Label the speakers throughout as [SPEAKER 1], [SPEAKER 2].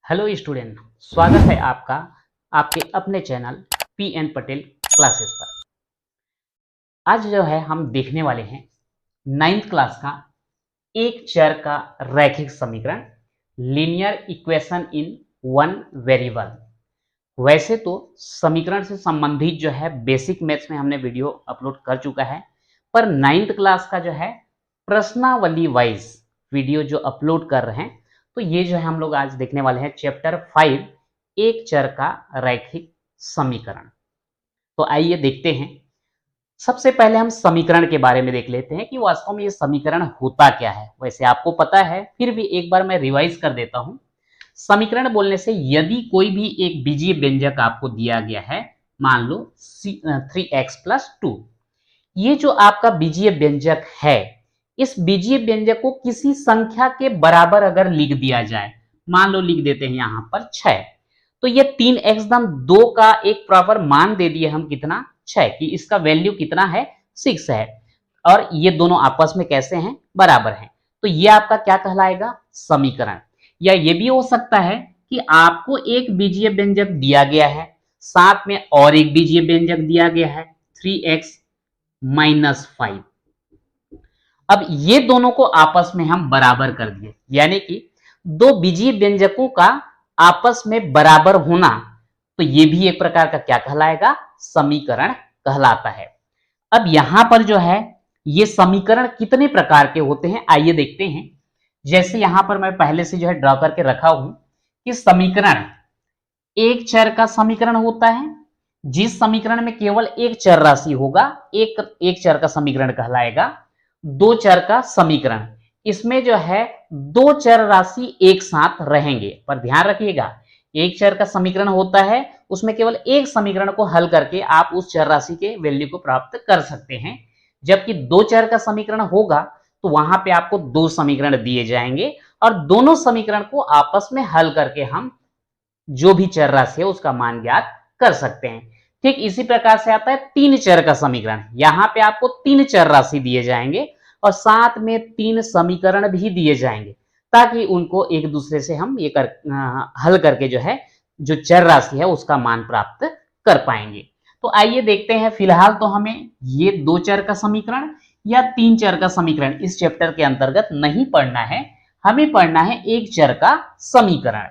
[SPEAKER 1] Hello student, स्वागत है आपका आपके अपने channel P N Patel classes पर। आज जो है हम देखने वाले हैं नाइन्थ क्लास का एक चर का रैखिक समीकरण, linear equation in one variable. वैसे तो समीकरण से संबंधित जो है बेसिक मैथ्स में हमने वीडियो अपलोड कर चुका है, पर नाइन्थ क्लास का जो है प्रश्नावली वाइज वीडियो जो अपलोड कर रहे हैं, तो ये जो है हम लोग आज देखने वाले हैं चैप्टर 5 एक चर का रैखिक समीकरण। तो आइए देखते हैं। सबसे पहले हम समीकरण के बारे में देख लेते हैं कि वास्तव में ये समीकरण होता क्या है। वैसे आपको पता है, फिर भी एक बार मैं रिवाइज कर देता हूं। समीकरण बोलने से यदि कोई भी एक बीजीय व्यंजक आपको दिया गया है, मान लो 3x+2, ये जो आपका बीजीय व्यंजक है, इस बीजीय व्यंजक को किसी संख्या के बराबर अगर लिख दिया जाए, मान लो लिख देते हैं यहां पर 6, तो ये 3x-2 का एक प्रॉपर मान दे दिए हम, कितना 6, कि इसका वैल्यू कितना है 6 है, और ये दोनों आपस में कैसे हैं, बराबर हैं। तो ये आपका क्या कहलाएगा, समीकरण। या ये भी हो सकता है कि आपको एक बीजीय व्यंजक दिया गया है, साथ में और एक बीजीय व्यंजक दिया गया है 3x-5। अब ये दोनों को आपस में हम बराबर कर दिए, यानी कि दो बीजीय व्यंजकों का आपस में बराबर होना, तो ये भी एक प्रकार का क्या कहलाएगा, समीकरण कहलाता है। अब यहां पर जो है ये समीकरण कितने प्रकार के होते हैं, आइए देखते हैं। जैसे यहां पर मैं पहले से जो है ड्रॉ करके रखा हूं कि समीकरण एक चर का समीकरण होता है। जिस समीकरण में केवल एक चर राशि होगा, एक चर का समीकरण कहलाएगा। दो चर का समीकरण, इसमें जो है दो चर राशि एक साथ रहेंगे, पर ध्यान रखिएगा एक चर का समीकरण होता है, उसमें केवल एक समीकरण को हल करके आप उस चर राशि के वैल्यू को प्राप्त कर सकते हैं। जबकि दो चर का समीकरण होगा तो वहां पे आपको दो समीकरण दिए जाएंगे और दोनों समीकरण को आपस में हल करके हम जो भी चर राशि है उसका मान ज्ञात कर सकते हैं। ठीक इसी प्रकार से आता है तीन चर का समीकरण। यहां पे आपको तीन चर राशि दिए जाएंगे और साथ में तीन समीकरण भी दिए जाएंगे, ताकि उनको एक दूसरे से हम ये हल करके जो है जो चर राशि है उसका मान प्राप्त कर पाएंगे। तो आइए देखते हैं। फिलहाल तो हमें ये दो चर का समीकरण या तीन चर का समीकरण इस चैप्टर के अंतर्गत नहीं पढ़ना है, हमें पढ़ना है एक चर का समीकरण।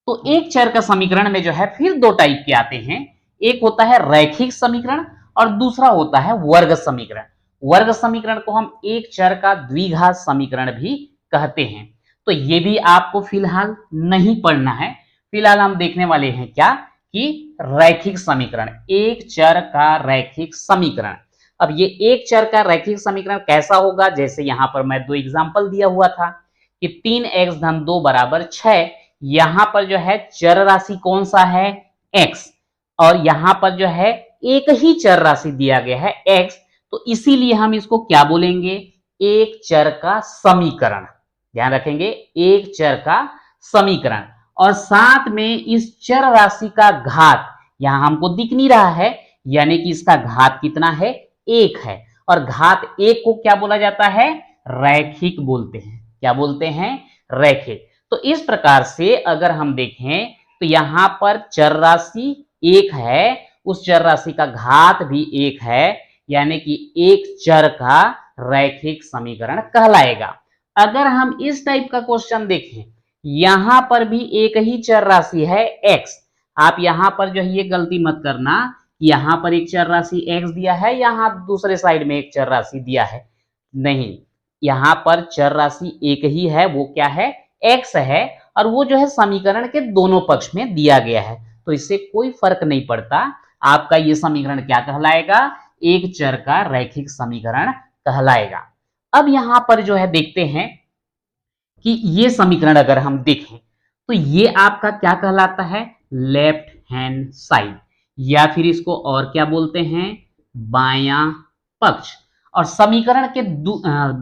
[SPEAKER 1] तो एक चर का समीकरण में जो है फिर दो टाइप के आते हैं, एक होता है रैखिक समीकरण और दूसरा होता है वर्ग समीकरण। वर्ग समीकरण को हम एक चर का द्विघात समीकरण भी कहते हैं। तो ये भी आपको फिलहाल नहीं पढ़ना है। फिलहाल हम देखने वाले हैं क्या, कि रैखिक समीकरण, एक चर का रैखिक समीकरण। अब ये एक चर का रैखिक समीकरण कैसा होगा, जैसे यहां पर मैं दो एग्जांपल दिया हुआ था कि 3x-2 = 6। यहां पर जो है चर राशि कौन सा है, x, और यहां पर जो है एक ही चर राशि दिया गया है x, तो इसीलिए हम इसको क्या बोलेंगे, एक चर का समीकरण। ध्यान रखेंगे, एक चर का समीकरण। और साथ में इस चर राशि का घात यहां हमको दिख नहीं रहा है, यानी कि इसका घात कितना है, एक है। और घात एक को क्या बोला जाता है, रैखिक बोलते हैं। क्या बोलते हैं, रैखिक। तो इस प्रकार से अगर हम देखें तो यहां पर चर राशि एक है, उस चर राशि का घात भी एक है, यानी कि एक चर का रैखिक समीकरण कहलाएगा। अगर हम इस टाइप का क्वेश्चन देखें, यहां पर भी एक ही चर राशि है x, आप यहां पर जो है ये गलती मत करना, यहां पर एक चर राशि x दिया है, यहां दूसरे साइड में एक चर राशि दिया है, नहीं, यहां पर चर राशि एक ही है, वो क्या है, x है, और वो जो है समीकरण के दोनों पक्ष में दिया गया है, तो इससे कोई फर्क नहीं पड़ता। आपका ये समीकरण क्या कहलाएगा, एक चर का रैखिक समीकरण कहलाएगा। अब यहां पर जो है देखते हैं कि ये समीकरण अगर हम देखें तो ये आपका क्या कहलाता है, लेफ्ट हैंड साइड, या फिर इसको और क्या बोलते हैं, बायां पक्ष। और समीकरण के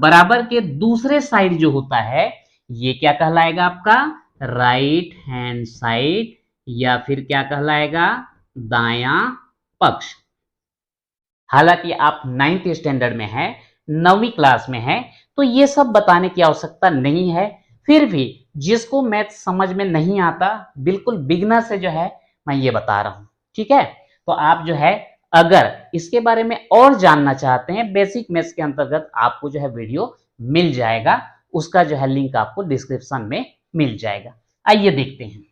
[SPEAKER 1] बराबर के दूसरे साइड जो होता है ये क्या कहलाएगा आपका, राइट हैंड साइड, या फिर क्या कहलाएगा, दायां पक्ष। हालांकि आप 9th स्टैंडर्ड में है, 9वीं क्लास में है, तो ये सब बताने की आवश्यकता नहीं है। फिर भी जिसको मैथ समझ में नहीं आता, बिल्कुल बिगनर से जो है मैं ये बता रहा हूं, ठीक है। तो आप जो है अगर इसके बारे में और जानना चाहते हैं, बेसिक मैथ्स के अंतर्गत आपको जो है वीडियो मिल जाएगा, उसका जो है लिंक आपको डिस्क्रिप्शन में मिल जाएगा। आइए देखते हैं।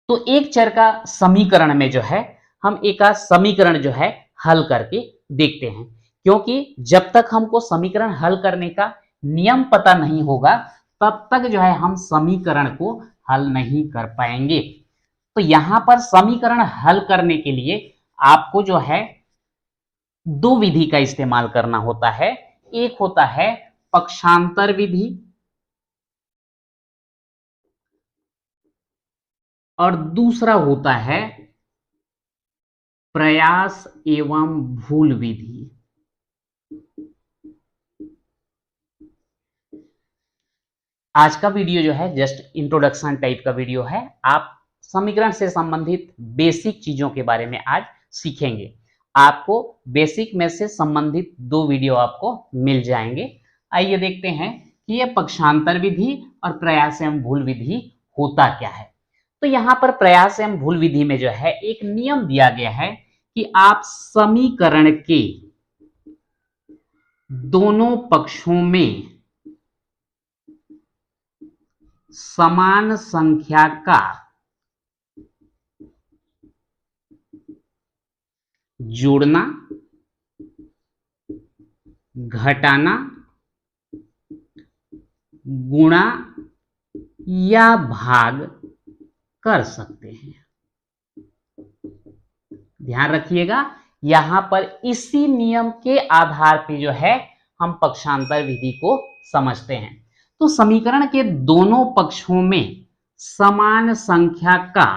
[SPEAKER 1] तो एक चर का समीकरण में जो है हम एक समीकरण जो है हल करके देखते हैं, क्योंकि जब तक हमको समीकरण हल करने का नियम पता नहीं होगा तब तक जो है हम समीकरण को हल नहीं कर पाएंगे। तो यहां पर समीकरण हल करने के लिए आपको जो है दो विधि का इस्तेमाल करना होता है। एक होता है पक्षांतर विधि और दूसरा होता है प्रयास एवं भूल विधि। आज का वीडियो जो है जस्ट इंट्रोडक्शन टाइप का वीडियो है। आप समीकरण से संबंधित बेसिक चीजों के बारे में आज सीखेंगे। आपको बेसिक में से संबंधित दो वीडियो आपको मिल जाएंगे। आइए देखते हैं कि यह पक्षांतर विधि और प्रयास एवं भूल विधि होता क्या है। तो यहां पर प्रयास एवं भूल विधि में जो है एक नियम दिया गया है कि आप समीकरण के दोनों पक्षों में समान संख्या का जोड़ना, घटाना, गुणा या भाग कर सकते हैं। ध्यान रखिएगा, यहां पर इसी नियम के आधार पर जो है हम पक्षांतर विधि को समझते हैं। तो समीकरण के दोनों पक्षों में समान संख्या का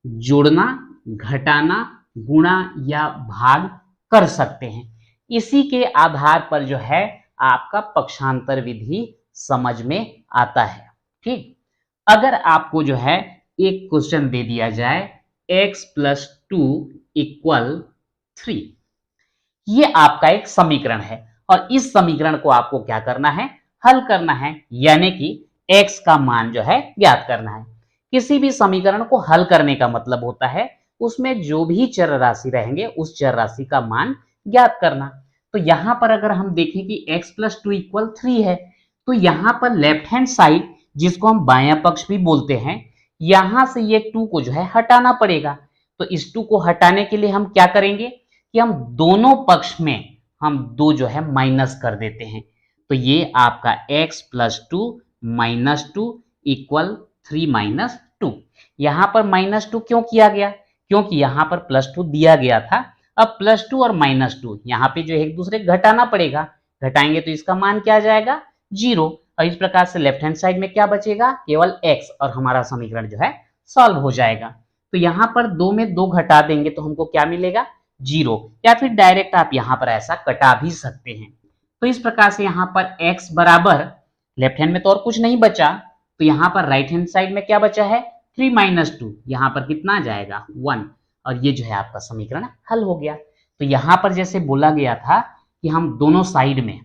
[SPEAKER 1] जोड़ना, घटाना, गुणा या भाग कर सकते हैं। इसी के आधार पर जो है आपका पक्षांतर विधि समझ में आता है। ठीक, अगर आपको जो है एक क्वेश्चन दे दिया जाए x + 2 = 3, ये आपका एक समीकरण है और इस समीकरण को आपको क्या करना है, हल करना है, यानी कि x का मान जो है ज्ञात करना है। किसी भी समीकरण को हल करने का मतलब होता है उसमें जो भी चर राशि रहेंगे उस चर राशि का मान ज्ञात करना। तो यहां पर अगर हम देखें कि x + 2 = 3 है, तो यहां पर लेफ्ट हैंड साइड, जिसको हम बायां पक्ष भी बोलते हैं, यहां से ये 2 को जो है हटाना पड़ेगा। तो इस 2 को हटाने के लिए हम क्या करेंगे कि हम दोनों पक्ष में हम 2 जो है माइनस कर देते हैं। तो ये आपका x + 2 - 2 = 3 - 2। यहां पर -2 क्यों किया गया, क्योंकि यहां पर +2 दिया गया था। अब +2 और -2 यहाँ पे जो एक दूसरे घटाना पड़ेगा, घटाएंगे तो इसका मान क्या आ जाएगा, 0। और इस प्रकार से लेफ्ट हैंड साइड में क्या बचेगा, केवल x, और हमारा समीकरण जो है सॉल्व हो जाएगा। तो यहाँ पर 2 में 2 घटा देंगे तो हमको क्या मिलेगा, 0। या फिर डायरेक्ट आप यहाँ पर ऐसा कटा भी सकते हैं। तो इस प्रकार से यहाँ पर x बराबर, लेफ्ट हैंड में तो और कुछ नहीं बचा, तो यहाँ पर राइट हैंड साइड में क्या बचा है, 3 - 2, यहाँ पर कितना आ जाएगा, 1। और ये जो है आपका समीकरण हल हो गया। तो यहाँ पर जैसे बोला गया था कि हम दोनों साइड में,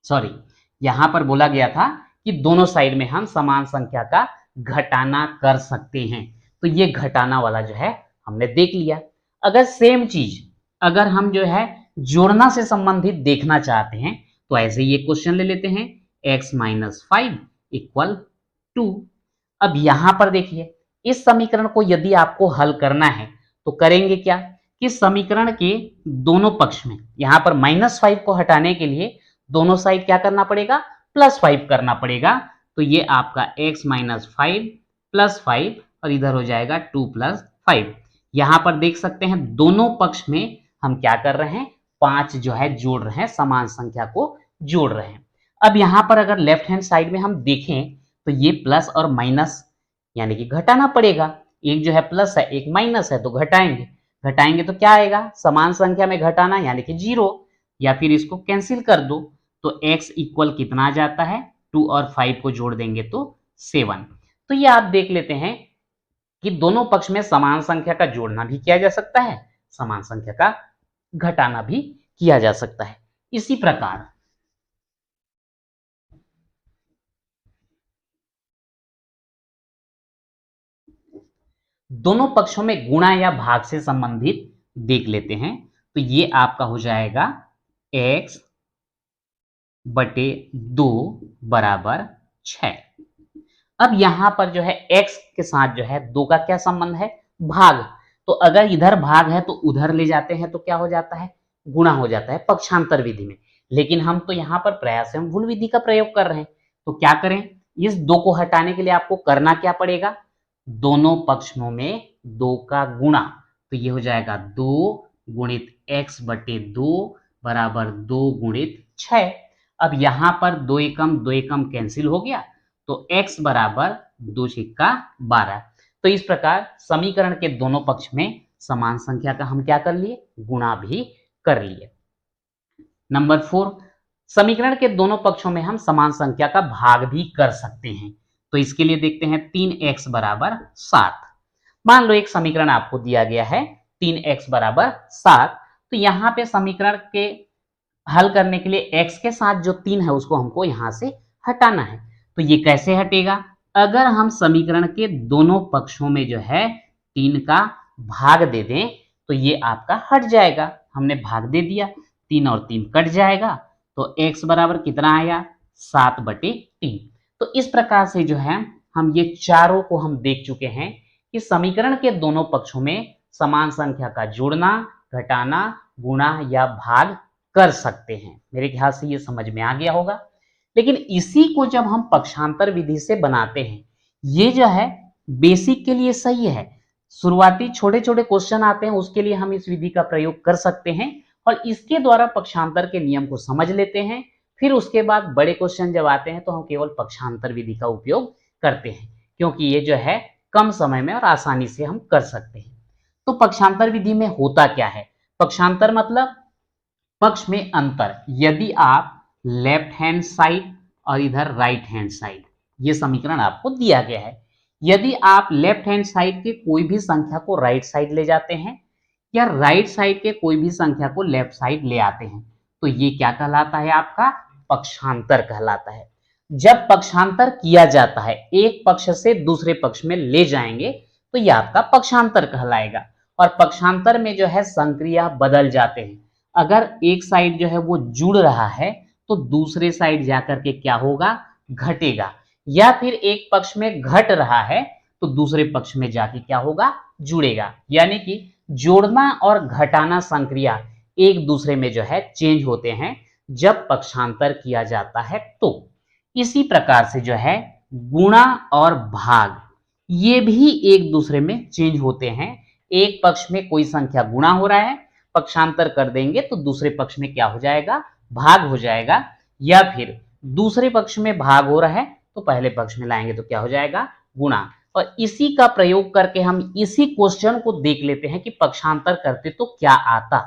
[SPEAKER 1] सॉरी, यहां पर बोला गया था कि दोनों साइड में हम समान संख्या का घटाना कर सकते हैं। तो ये घटाना वाला जो है हमने देख लिया। अगर सेम चीज अगर हम जो है जोड़ना से संबंधित देखना चाहते हैं तो ऐसे ही एक क्वेश्चन ले लेते हैं, x - 5 = 2। अब यहां पर देखिए, इस समीकरण को यदि आपको हल करना है तो करेंगे क्या कि समीकरण के दोनों पक्ष में, यहां पर -5 को हटाने के लिए दोनों साइड क्या करना पड़ेगा, +5 करना पड़ेगा। तो ये आपका x - 5 + 5 और इधर हो जाएगा 2 + 5। यहां पर देख सकते हैं दोनों पक्ष में हम क्या कर रहे हैं, 5 जो है जोड़ रहे हैं, समान संख्या को जोड़ रहे हैं। अब यहां पर अगर लेफ्ट हैंड साइड में हम देखें तो ये प्लस और माइनस यानी कि घटाना पड़ेगा। एक जो है प्लस है, एक माइनस है, तो घटाएंगे, घटाएंगे तो क्या आएगा, समान संख्या में घटाना यानी कि 0, या फिर इसको कैंसिल कर दो तो x इक्वल कितना आ जाता है, 2 और 5 को जोड़ देंगे तो 7। तो ये आप देख लेते हैं कि दोनों पक्ष में समान संख्या का जोड़ना भी किया जा सकता है, समान संख्या का घटाना भी किया जा सकता है। इसी प्रकार दोनों पक्षों में गुणा या भाग से संबंधित देख लेते हैं। तो ये आपका हो जाएगा x बटे 2 बराबर 6। अब यहां पर जो है x के साथ जो है 2 का क्या संबंध है, भाग। तो अगर इधर भाग है तो उधर ले जाते हैं तो क्या हो जाता है, गुणा हो जाता है पक्षांतर विधि में। लेकिन हम तो यहां पर प्रयास एवं भूल विधि का प्रयोग कर रहे हैं, तो क्या करें, इस 2 को हटाने के लिए आपको करना क्या पड़ेगा, दोनों पक्षों में 2 का गुणा। तो ये हो जाएगा 2 गुणित x बटे 2 बराबर 2 गुणित 6। अब यहां पर 2 एकम कैंसिल हो गया, तो x बराबर 2 छिक्का 12। तो इस प्रकार समीकरण के दोनों पक्ष में समान संख्या का हम क्या कर लिए, गुणा भी कर लिए। नंबर 4, समीकरण के दोनों पक्षों में हम समान संख्या का भाग भी कर सकते हैं। तो इसके लिए देखते हैं 3x बराबर 7। मान लो एक समीकरण आपको दिया गया है 3x बराबर 7। तो यहां पे समीकरण के हल करने के लिए x के साथ जो 3 है उसको हमको यहां से हटाना है। तो ये कैसे हटेगा, अगर हम समीकरण के दोनों पक्षों में जो है 3 का भाग दे दें तो ये आपका हट जाएगा। हमने भाग दे दिया, 3 और 3 कट जाएगा, तो x बराबर कितना आया, 7 बटे 3। तो इस प्रकार से जो है हम ये चारों को हम देख चुके हैं कि समीकरण के दोनों पक्षों में समान संख्या का जोड़ना, घटाना, गुणा या भाग कर सकते हैं। मेरे ख्याल से ये समझ में आ गया होगा। लेकिन इसी को जब हम पक्षांतर विधि से बनाते हैं, ये जो है बेसिक के लिए सही है, शुरुआती छोटे छोटे क्वेश्चन आते हैं उसके लिए हम इस विधि का प्रयोग कर सकते हैं और इसके द्वारा पक्षांतर के नियम को समझ लेते हैं। फिर उसके बाद बड़े क्वेश्चन जब आते हैं तो हम केवल पक्षांतर विधि का उपयोग करते हैं, क्योंकि ये जो है कम समय में और आसानी से हम कर सकते हैं। तो पक्षांतर विधि में होता क्या है, पक्षांतर मतलब पक्ष में अंतर। यदि आप लेफ्ट हैंड साइड और इधर राइट हैंड साइड, ये समीकरण आपको दिया गया है, यदि आप लेफ्ट हैंड साइड के कोई भी संख्या को राइट साइड ले जाते हैं या राइट साइड के कोई भी संख्या को लेफ्ट साइड ले आते हैं, तो ये क्या कहलाता है, आपका पक्षांतर कहलाता है। जब पक्षांतर किया जाता है, एक पक्ष से दूसरे पक्ष में ले जाएंगे तो यह आपका पक्षांतर कहलाएगा। और पक्षांतर में जो है संक्रिया बदल जाते हैं। अगर एक साइड जो है वो जुड़ रहा है तो दूसरे साइड जाकर के क्या होगा, घटेगा, या फिर एक पक्ष में घट रहा है तो दूसरे पक्ष में जाके क्या होगा, जुड़ेगा। यानी कि जोड़ना और घटाना संक्रिया एक दूसरे में जो है चेंज होते हैं जब पक्षांतर किया जाता है। तो इसी प्रकार से जो है गुणा और भाग ये भी एक दूसरे में चेंज होते हैं। एक पक्ष में कोई संख्या गुणा हो रहा है, पक्षांतर कर देंगे तो दूसरे पक्ष में क्या हो जाएगा, भाग हो जाएगा, या फिर दूसरे पक्ष में भाग हो रहा है तो पहले पक्ष में लाएंगे तो क्या हो जाएगा, गुणा। और इसी का प्रयोग करके हम इसी क्वेश्चन को देख लेते हैं कि पक्षांतर करते तो क्या आता।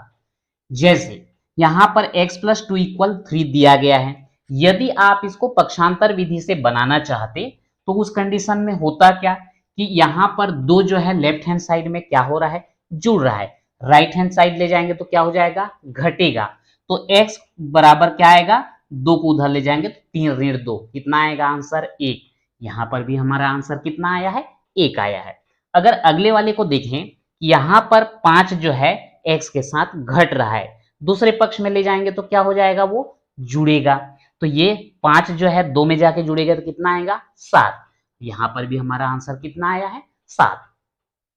[SPEAKER 1] जैसे यहां पर x + 2 = 3 दिया गया है, यदि आप इसको पक्षांतर विधि से बनाना चाहते तो उस कंडीशन में होता क्या कि यहां पर 2 जो है लेफ्ट हैंड साइड में क्या हो रहा है, जुड़ रहा है, राइट हैंड साइड ले जाएंगे तो क्या हो जाएगा, घटेगा। तो x बराबर क्या आएगा, 2 को उधर ले जाएंगे तो 3 ऋण 2, कितना आएगा आंसर, 1। यहां पर भी हमारा आंसर कितना आया है, 1 आया है। अगर अगले वाले को देखें, यहां पर 5 जो है x के साथ घट रहा है, दूसरे पक्ष में ले जाएंगे तो क्या हो जाएगा, वो जुड़ेगा। तो ये 5 जो है 2 में जाके जुड़ेगा तो कितना आएगा, 7। यहां पर भी हमारा आंसर कितना आया है, 7।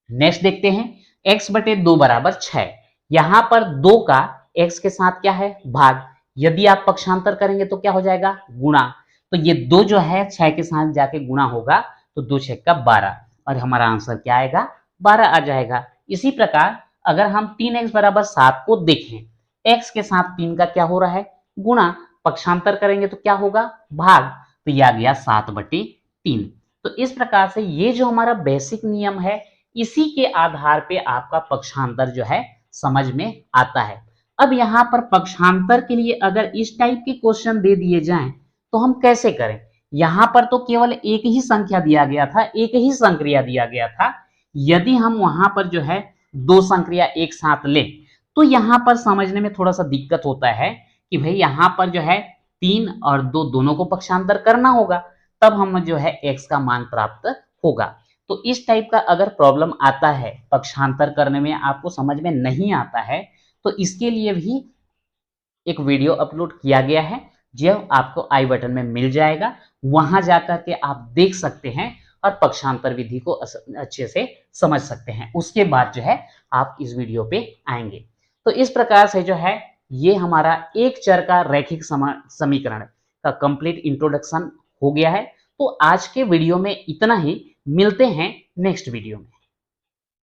[SPEAKER 1] नेक्स्ट देखते हैं x बटे 2 बराबर 6। यहां पर 2 का x के साथ क्या है, भाग। यदि आप पक्षांतर करेंगे तो क्या हो जाएगा, गुणा। तो ये 2 जो है 6 के साथ जाके गुणा होगा तो 2 × 6 = 12 और हमारा आंसर क्या आएगा, 12 आ जाएगा। इसी प्रकार अगर हम 3x बराबर 7 को देखें, x के साथ 3 का क्या हो रहा है, गुणा, पक्षांतर करेंगे तो क्या होगा, भाग। तो यह आ गया 7 बटे 3। तो इस प्रकार से ये जो हमारा बेसिक नियम है, इसी के आधार पे आपका पक्षांतर जो है समझ में आता है। अब यहाँ पर पक्षांतर के लिए अगर इस टाइप के क्वेश्चन दे दिए जाएं तो हम कैसे करें। यहाँ पर तो केवल एक ही संख्या दिया गया था, एक ही संक्रिया दिया गया था। यदि हम वहां पर जो है 2 संक्रिया एक साथ लें तो यहाँ पर समझने में थोड़ा सा दिक्कत होता है कि भाई यहाँ पर जो है 3 और 2 दोनों को पक्षांतर करना होगा, तब हम जो है x का मान प्राप्त होगा। तो इस टाइप का अगर प्रॉब्लम आता है, पक्षांतर करने में आपको समझ में नहीं आता है, तो इसके लिए भी एक वीडियो अपलोड किया गया है, जो आपको आई बटन में मिल जाएगा। वहां जाकर के आप देख सकते हैं और पक्षांतर विधि को अच्छे से समझ सकते हैं। उसके बाद जो है आप इस वीडियो पे आएंगे। तो इस प्रकार से जो है ये हमारा एक चर का रैखिक समीकरण का कंप्लीट इंट्रोडक्शन हो गया है। तो आज के वीडियो में इतना ही, मिलते हैं नेक्स्ट वीडियो में।